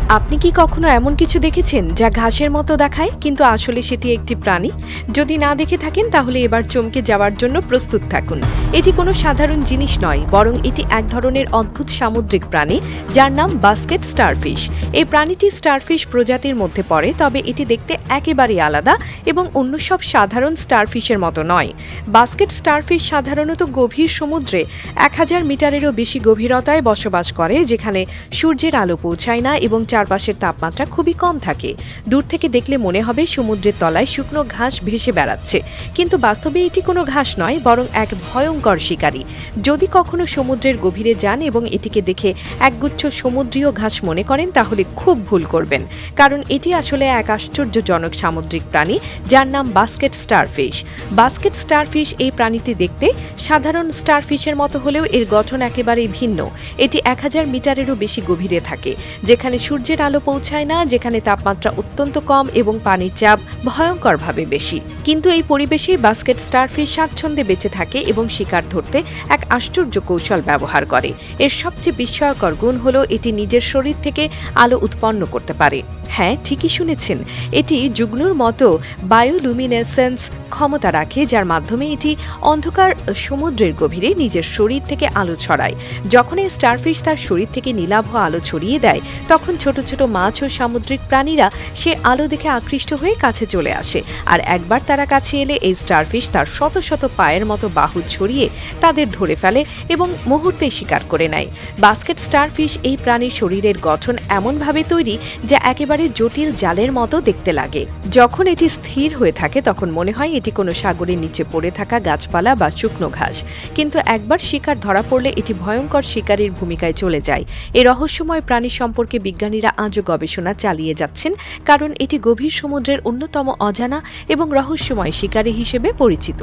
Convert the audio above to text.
আপনি কি কখনো এমন কিছু দেখেছেন যা ঘাসের মতো দেখায় কিন্তু আসলে সেটি একটি প্রাণী? যদি না দেখে থাকেন তাহলে এবার চমকে যাওয়ার জন্য প্রস্তুত থাকুন। এটি কোনো সাধারণ জিনিস নয়, বরং এটি এক ধরনের অদ্ভুত সামুদ্রিক প্রাণী যার নাম বাস্কেট স্টারফিশ। এই প্রাণীটি স্টারফিশ প্রজাতির মধ্যে পড়ে, তবে এটি দেখতে একেবারেই আলাদা এবং অন্য সব সাধারণ স্টারফিশের মতো নয়। বাস্কেট স্টারফিশ সাধারণত গভীর সমুদ্রে 1000 মিটারেরও বেশি গভীরতায় বসবাস করে, যেখানে সূর্যের আলো পৌঁছায় না এবং চারপাশের তাপমাত্রা খুবই কম থাকে। দূর থেকে দেখলে মনে হবে সমুদ্রের তলায় শুকনো ঘাস ভেসে বেড়াচ্ছে, কিন্তু বাস্তবে এটি কোনো ঘাস নয়, বরং এক ভয়ঙ্কর শিকারী। যদি কখনো সমুদ্রের গভীরে যান এবং এটিকে দেখে একগুচ্ছ সমুদ্রীয় ঘাস মনে করেন তাহলে খুব ভুল করবেন, কারণ এটি আসলে এক আশ্চর্যজনক সামুদ্রিক প্রাণী যার নাম বাস্কেট স্টারফিশ। বাস্কেট স্টারফিশ এই প্রাণীটি দেখতে সাধারণ স্টারফিশের মতো হলেও এর গঠন একেবারেই ভিন্ন। এটি 1000 মিটারেরও বেশি গভীরে থাকে, যেখানে সূর্যের আলো পৌঁছায় না, যেখানে তাপমাত্রা অত্যন্ত কম এবং পানির চাপ ভয়ঙ্করভাবে বেশি। কিন্তু এই পরিবেশেই বাস্কেট স্টারফিশ স্বাচ্ছন্দ্যে বেঁচে থাকে এবং শিকার ধরতে এক আশ্চর্য কৌশল ব্যবহার করে। এর সবচেয়ে বিস্ময়কর গুণ হলো এটি নিজের শরীর থেকে আলো উৎপন্ন করতে পারে। হ্যাঁ, ঠিকই শুনেছেন, এটি যুগ্নুর মতো বায়োলুমিনেসেন্স ক্ষমতা রাখে, যার মাধ্যমে এটি অন্ধকার সমুদ্রের গভীরে নিজের শরীর থেকে আলো ছড়ায়। যখন এই স্টারফিশ তার শরীর থেকে নীলাভ আলো ছড়িয়ে দেয়, তখন ছোট ছোট মাছ ও সামুদ্রিক প্রাণীরা সে আলো দেখে আকৃষ্ট হয়ে কাছে চলে আসে। আর একবার তারা কাছে এলে এই স্টারফিশ তার শত শত পায়ের মতো বাহু ছড়িয়ে তাদের ধরে ফেলে এবং মুহূর্তেই শিকার করে নেয়। বাস্কেট স্টারফিশ এই প্রাণীর শরীরের গঠন এমনভাবে তৈরি যা একেবারে জটিল জালের মতো দেখতে লাগে। যখন এটি স্থির হয়ে থাকে তখন মনে হয় এটি কোনো সাগরের নিচে পড়ে থাকা গাছপালা বা শুকনো ঘাস, কিন্তু একবার শিকার ধরা পড়লে এটি ভয়ঙ্কর শিকারীর ভূমিকায় চলে যায়। এই রহস্যময় প্রাণী সম্পর্কে বিজ্ঞানীরা আজও গবেষণা চালিয়ে যাচ্ছেন, কারণ এটি গভীর সমুদ্রের অন্যতম অজানা এবং রহস্যময় শিকারী হিসেবে পরিচিত।